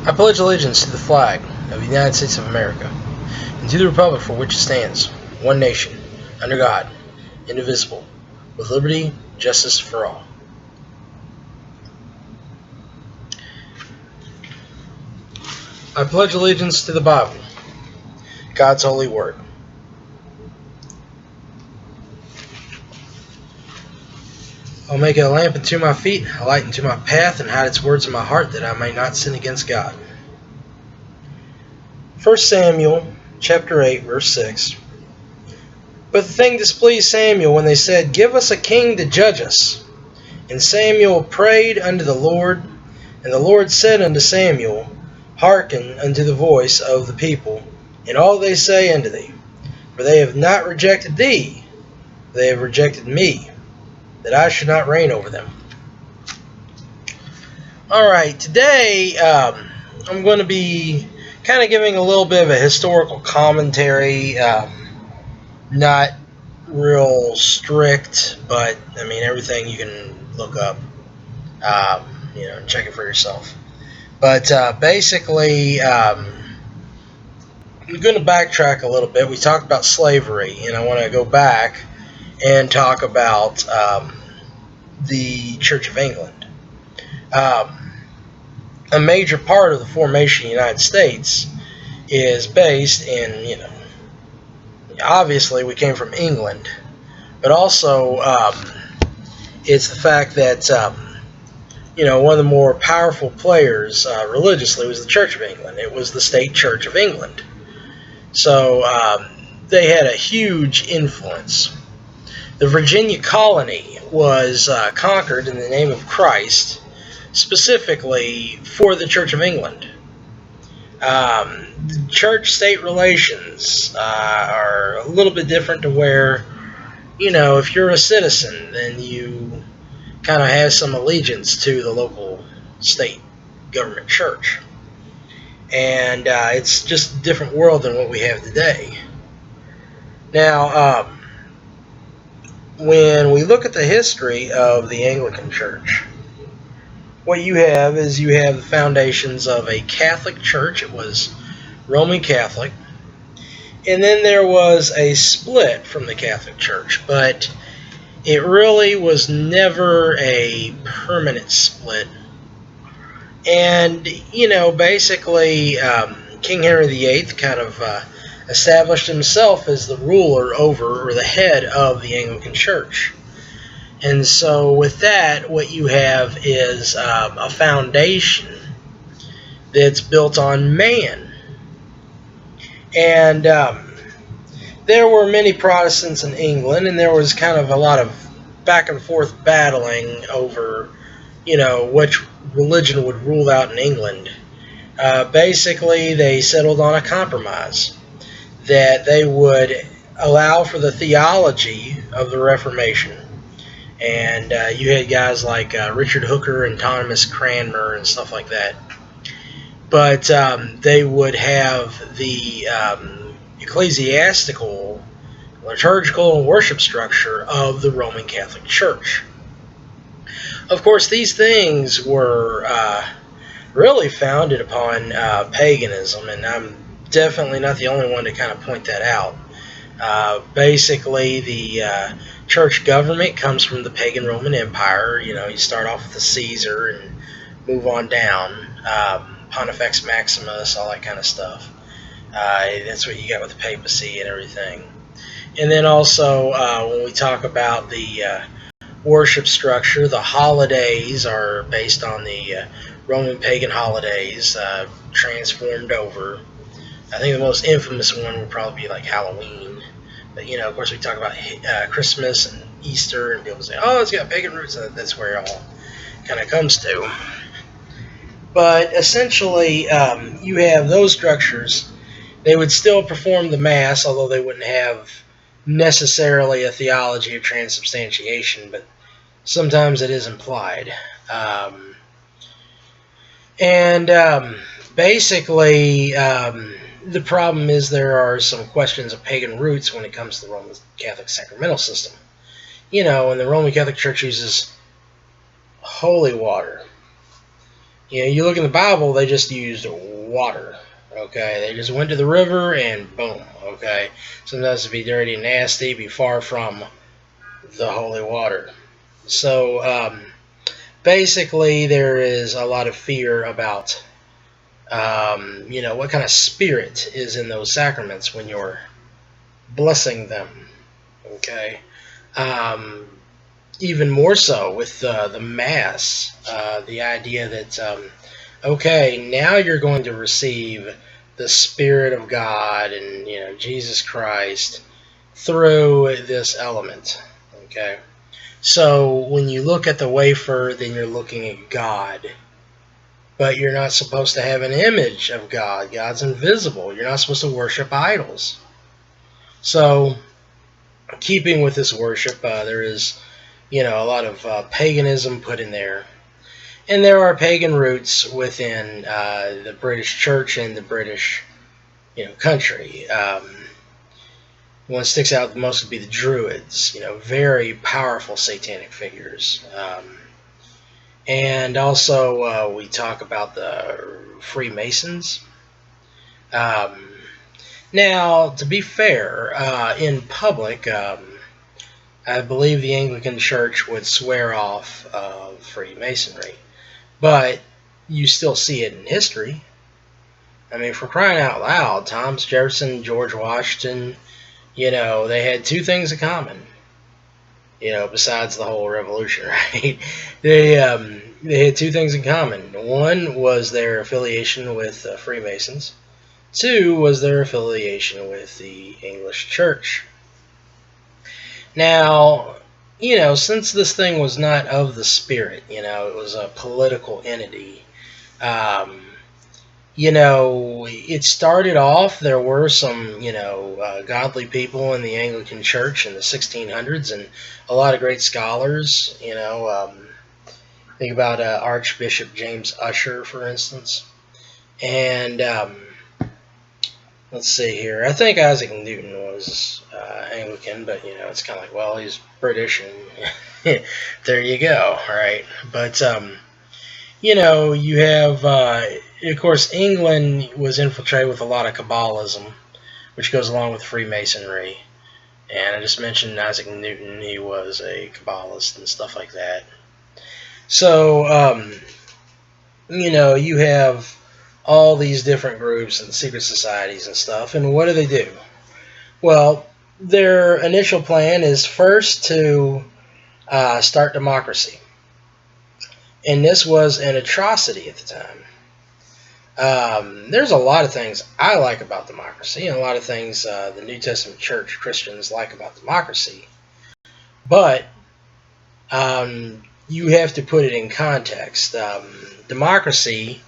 I pledge allegiance to the flag of the United States of America and to the republic for which it stands, one nation, under God, indivisible, with liberty and justice for all. I pledge allegiance to the Bible, God's holy word. I'll make it a lamp unto my feet, a light unto my path, and hide its words in my heart, that I may not sin against God. 1 Samuel chapter 8, verse 6. But the thing displeased Samuel when they said, Give us a king to judge us. And Samuel prayed unto the Lord, and the Lord said unto Samuel, Hearken unto the voice of the people, and all they say unto thee. For they have not rejected thee, they have rejected me, that I should not reign over them. Alright, today I'm going to be kind of giving a little bit of a historical commentary, not real strict, but I mean everything you can look up, check it for yourself. But basically, I'm going to backtrack a little bit. We talked about slavery, and I want to go back and talk about the Church of England. A major part of the formation of the United States is based in, obviously we came from England, but also it's the fact that, one of the more powerful players religiously was the Church of England. It was the state Church of England. So they had a huge influence. The Virginia colony was conquered in the name of Christ, specifically for the Church of England. Church-state relations are a little bit different to where, if you're a citizen, then you kind of have some allegiance to the local state government church. And it's just a different world than what we have today. Now, when we look at the history of the Anglican Church, what you have is you have the foundations of a Catholic Church. It was Roman Catholic. And then there was a split from the Catholic Church, but it really was never a permanent split. And, basically, King Henry VIII kind of established himself as the ruler over, or the head of the Anglican Church. And so with that, what you have is a foundation that's built on man. And there were many Protestants in England, and there was kind of a lot of back and forth battling over, which religion would rule out in England. Basically, they settled on a compromise that they would allow for the theology of the Reformation. And you had guys like Richard Hooker and Thomas Cranmer and stuff like that. But they would have the ecclesiastical, liturgical, and worship structure of the Roman Catholic Church. Of course, these things were really founded upon paganism, and I'm definitely not the only one to kind of point that out. Basically, the church government comes from the pagan Roman Empire. You start off with the Caesar and move on down. Pontifex Maximus, all that kind of stuff. That's what you got with the papacy and everything. And then also, when we talk about the worship structure, the holidays are based on the Roman pagan holidays, transformed over. I think the most infamous one would probably be like Halloween. But, of course, we talk about Christmas and Easter, and people say, oh, it's got pagan roots, and that's where it all kind of comes to. But essentially, you have those structures. They would still perform the Mass, although they wouldn't have necessarily a theology of transubstantiation, but sometimes it is implied. Basically, the problem is there are some questions of pagan roots when it comes to the Roman Catholic sacramental system. And the Roman Catholic Church uses holy water. You look in the Bible, they just used water. Okay, they just went to the river and boom. Okay, sometimes it'd be dirty and nasty, be far from the holy water. So basically, there is a lot of fear about what kind of spirit is in those sacraments when you're blessing them. Okay, um, even more so with the Mass, the idea that okay, now you're going to receive the Spirit of God and Jesus Christ through this element. Okay, so when you look at the wafer, then you're looking at God. But you're not supposed to have an image of God. God's invisible. You're not supposed to worship idols. So, keeping with this worship, there is, a lot of paganism put in there. And there are pagan roots within the British Church and the British, country. One that sticks out the most would be the Druids. Very powerful satanic figures. And also, we talk about the Freemasons. Um, Now, to be fair, in public, I believe the Anglican Church would swear off Freemasonry, but you still see it in history. I mean, for crying out loud, Thomas Jefferson, George Washington, they had two things in common. Besides the whole revolution, right? They had two things in common. One was their affiliation with Freemasons. Two was their affiliation with the English Church. Now, since this thing was not of the spirit, it was a political entity. Um, it started off, there were some, godly people in the Anglican Church in the 1600s and a lot of great scholars, think about Archbishop James Ussher, for instance. And let's see here. I think Isaac Newton was Anglican, but it's kind of like, well, he's British, and there you go, right? But you have, of course, England was infiltrated with a lot of Kabbalism, which goes along with Freemasonry. And I just mentioned Isaac Newton; he was a Kabbalist and stuff like that. So, you have all these different groups and secret societies and stuff. And what do? Well, their initial plan is first to start democracy. And this was an atrocity at the time. There's a lot of things I like about democracy, and a lot of things the New Testament church Christians like about democracy. But you have to put it in context. Democracy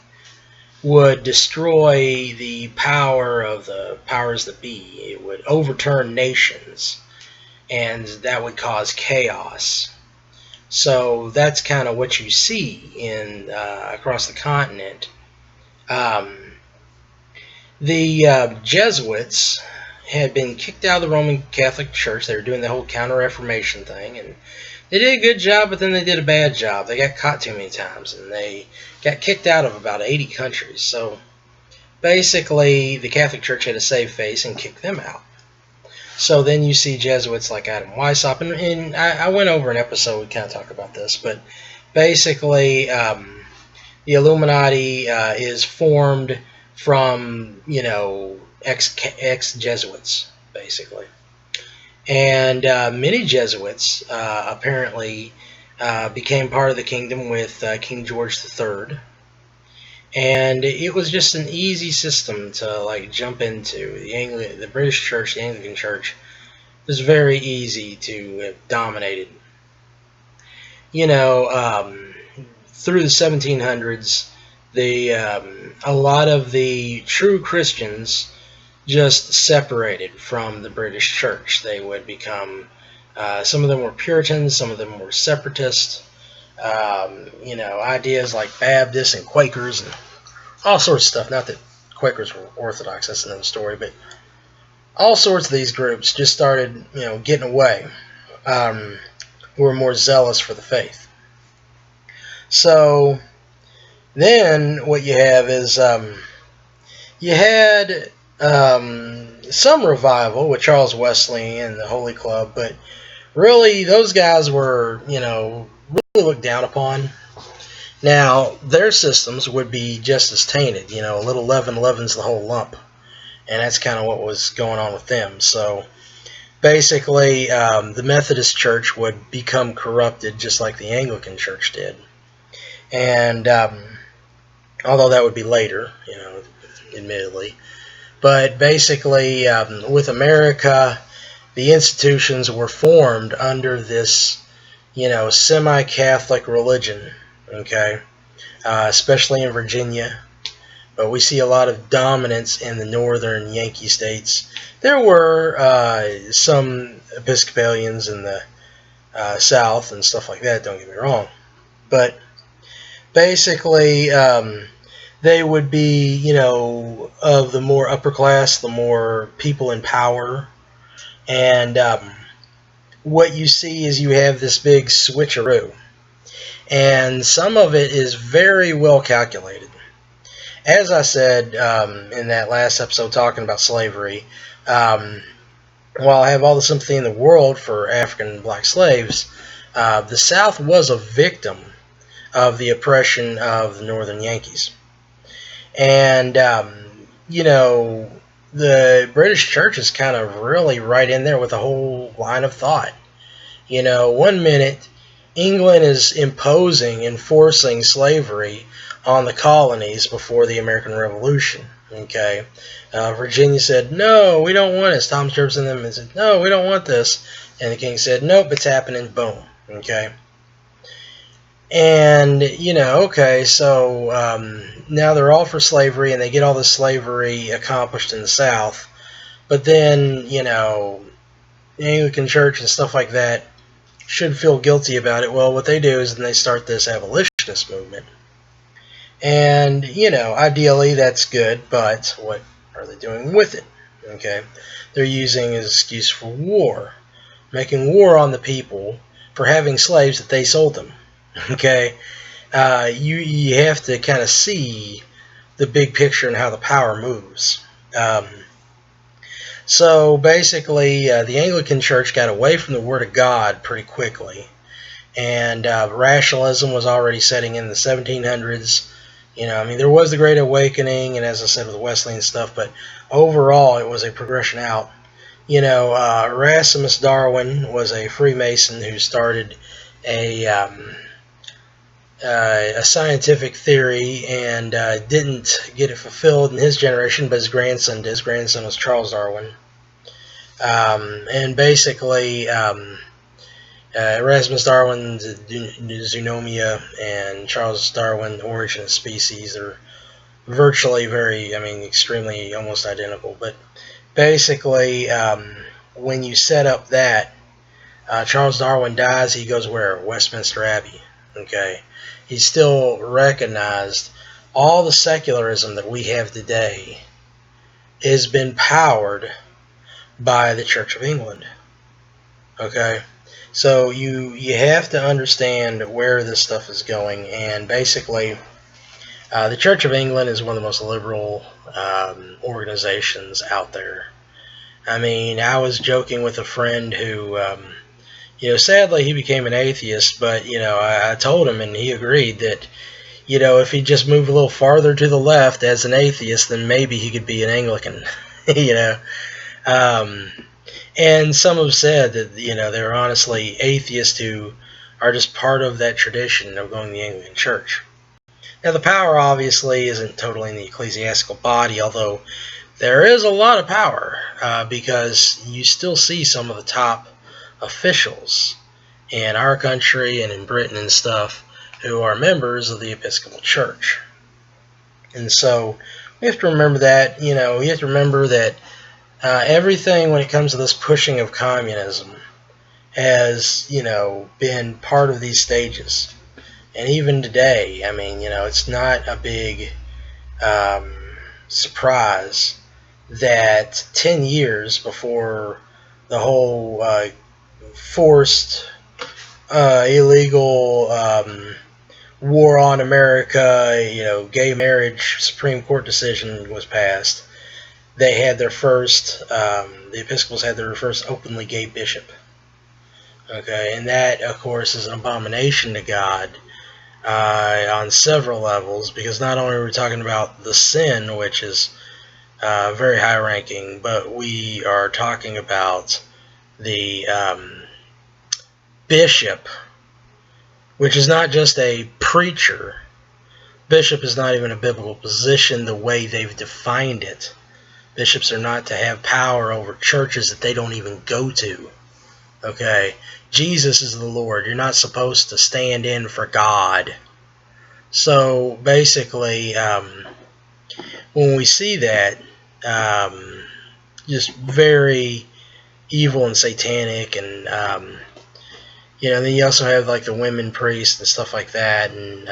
would destroy the power of the powers that be. It would overturn nations, and that would cause chaos. So that's kind of what you see in across the continent. The Jesuits had been kicked out of the Roman Catholic Church. They were doing the whole Counter-Reformation thing, and they did a good job, but then they did a bad job. They got caught too many times, and they got kicked out of about 80 countries. So basically, the Catholic Church had to save face and kick them out. So then you see Jesuits like Adam Weishaupt, and I went over an episode, we kind of talk about this, but basically the Illuminati is formed from, ex-Jesuits, basically. And many Jesuits apparently became part of the kingdom with King George III. And it was just an easy system to jump into. The British Church, the Anglican Church, was very easy to have dominated. Through the 1700s, a lot of the true Christians just separated from the British Church. They would become, some of them were Puritans, some of them were separatists. Ideas like Baptists and Quakers and all sorts of stuff. Not that Quakers were Orthodox, that's another story, but all sorts of these groups just started, getting away, who were more zealous for the faith. So Then what you have is you had some revival with Charles Wesley and the Holy Club, but really those guys were, really looked down upon. Now, their systems would be just as tainted. A little leaven leavens the whole lump. And that's kind of what was going on with them. So basically, the Methodist Church would become corrupted just like the Anglican Church did. And although that would be later, admittedly. But basically, with America, the institutions were formed under this, semi-Catholic religion, okay? Especially in Virginia. But we see a lot of dominance in the northern Yankee states. There were some Episcopalians in the South and stuff like that, don't get me wrong. But basically, they would be, of the more upper class, the more people in power. And what you see is you have this big switcheroo. And some of it is very well calculated. As I said in that last episode talking about slavery, while I have all the sympathy in the world for African and black slaves, the South was a victim of the oppression of the Northern Yankees. And, the British Church is kind of really right in there with a whole line of thought. 1 minute, England is enforcing slavery on the colonies before the American Revolution. Okay, Virginia said, "No, we don't want this." Thomas Jefferson and them said, "No, we don't want this," and the king said, "Nope, it's happening." Boom. Okay, and okay, so now they're all for slavery, and they get all this slavery accomplished in the South, but then the Anglican Church and stuff like that should feel guilty about it. Well, what they do is then they start this abolitionist movement. And, ideally that's good, but what are they doing with it? Okay, they're using it as an excuse for war, making war on the people for having slaves that they sold them. Okay, you have to kind of see the big picture and how the power moves. So basically, the Anglican Church got away from the Word of God pretty quickly, and rationalism was already setting in the 1700s. There was the Great Awakening, and as I said with the Wesleyan stuff, but overall it was a progression out. Erasmus Darwin was a Freemason who started a scientific theory and didn't get it fulfilled in his generation, but his grandson did. His grandson was Charles Darwin. And basically, Erasmus Darwin's Zoonomia and Charles Darwin, Origin of Species, are virtually extremely almost identical. But basically, when you set up that, Charles Darwin dies, he goes where? Westminster Abbey. Okay, he's still recognized. All the secularism that we have today has been powered by the Church of England. Okay, so you have to understand where this stuff is going, and basically the Church of England is one of the most liberal organizations out there. I was joking with a friend who sadly he became an atheist, but I told him and he agreed that if he just moved a little farther to the left as an atheist, then maybe he could be an Anglican. And some have said that they're honestly atheists who are just part of that tradition of going to the Anglican Church. Now the power obviously isn't totally in the ecclesiastical body, although there is a lot of power because you still see some of the top officials in our country and in Britain and stuff who are members of the Episcopal Church. And so we have to remember that, we have to remember that everything when it comes to this pushing of communism has, been part of these stages. And even today, it's not a big surprise that 10 years before the whole forced, illegal war on America, gay marriage Supreme Court decision was passed, they had their first, the Episcopals had their first openly gay bishop. Okay, and that, of course, is an abomination to God on several levels, because not only are we talking about the sin, which is very high ranking, but we are talking about the bishop, which is not just a preacher. Bishop is not even a biblical position the way they've defined it. Bishops are not to have power over churches that they don't even go to. Okay? Jesus is the Lord. You're not supposed to stand in for God. So basically, when we see that, just very evil and satanic, and then you also have like the women priests and stuff like that, and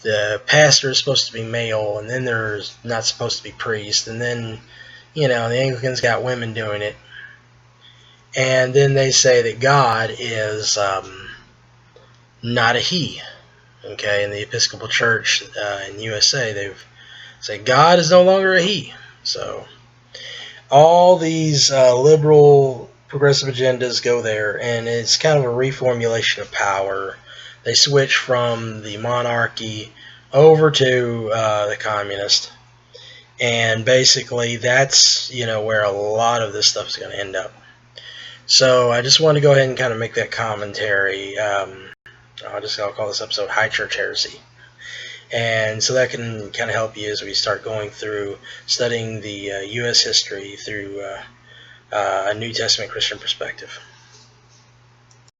the pastor is supposed to be male, and then there's not supposed to be priest, and then the Anglicans got women doing it, and then they say that God is not a he. Okay, in the Episcopal Church in USA, they've said God is no longer a he. So all these liberal progressive agendas go there, and it's kind of a reformulation of power. They switch from the monarchy over to the communist, and basically that's where a lot of this stuff is going to end up. So I just want to go ahead and kind of make that commentary. I'll call this episode High Church Heresy. And so that can kind of help you as we start going through studying the U.S. history through a New Testament Christian perspective.